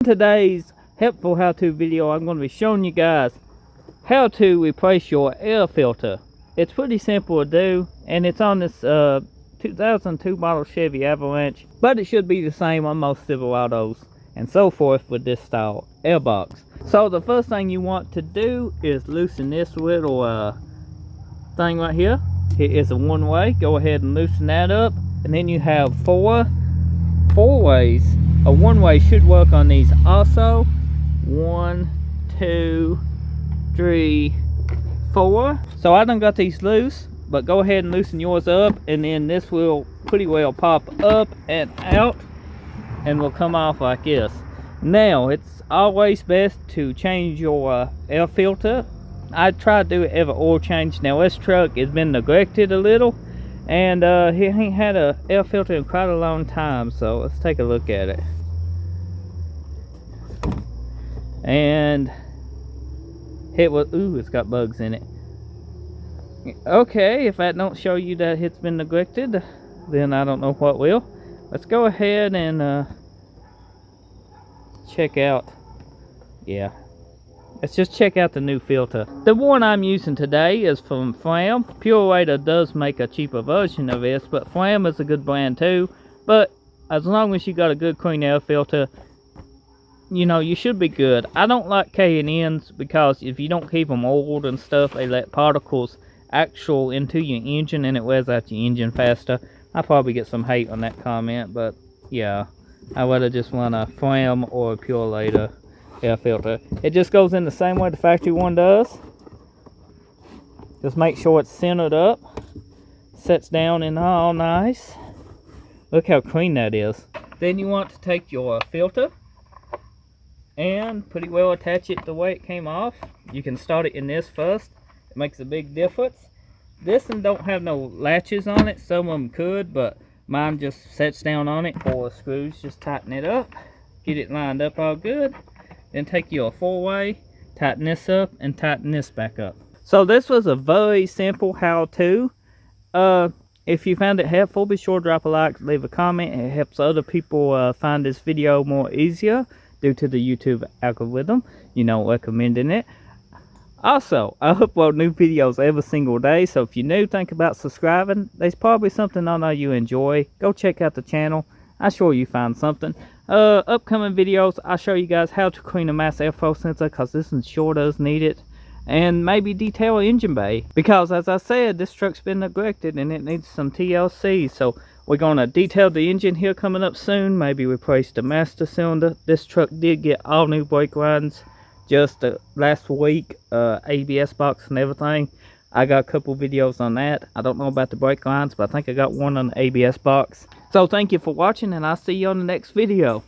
In today's helpful how-to video, I'm going to be showing you guys how to replace your air filter. It's pretty simple to do, and it's on this 2002 model Chevy Avalanche, but it should be the same on most Silverados and so forth with this style air box. So the first thing you want to do is loosen this little thing right here. It is a one-way. Go ahead and loosen that up, and then you have four ways. A one-way should work on these also. 1, 2, 3, 4. So I done got these loose, but go ahead and loosen yours up, and then this will pretty well pop up and out and will come off like this. Now it's always best to change your air filter. I try to do it every oil change. Now this truck has been neglected a little, and he ain't had a air filter in quite a long time, so let's take a look at it. And it was, ooh, it's got bugs in it. Okay, if that don't show you that it's been neglected, then I don't know what will. Let's go ahead and check out, yeah, let's just check out the new filter. The one I'm using today is from Flam. Purelator does make a cheaper version of this, but Flam is a good brand too. But as long as you got a good clean air filter, you know, you should be good. I don't like K&Ns because if you don't keep them oiled and stuff, they let particles actual into your engine and it wears out your engine faster. I probably get some hate on that comment, but yeah, I would have just run a Flam or a Purelator air filter. It just goes in the same way the factory one does. Just make sure it's centered up, sets down in all nice. Look how clean that is. Then you want to take your filter and pretty well attach it the way it came off. You can start it in this first. It makes a big difference. This one don't have no latches on it. Some of them could, but mine just sets down on it for screws. Just tighten it up, get it lined up all good. Then take your 4-way, tighten this up, and tighten this back up. So this was a very simple how-to. If you found it helpful, be sure to drop a like, leave a comment. It helps other people find this video more easier due to the YouTube algorithm, you know, recommending it. Also, I upload new videos every single day, so if you're new, think about subscribing. There's probably something on there you enjoy. Go check out the channel. I'm sure you find something. Upcoming videos, I'll show you guys how to clean a mass airflow sensor, because this one sure does need it. And maybe detail an engine bay, because as I said, this truck's been neglected and it needs some TLC. So we're going to detail the engine here coming up soon. Maybe replace the master cylinder. This truck did get all new brake lines just last week, ABS box and everything. I got a couple videos on that. I don't know about the brake lines, but I think I got one on the ABS box. So thank you for watching, and I'll see you on the next video.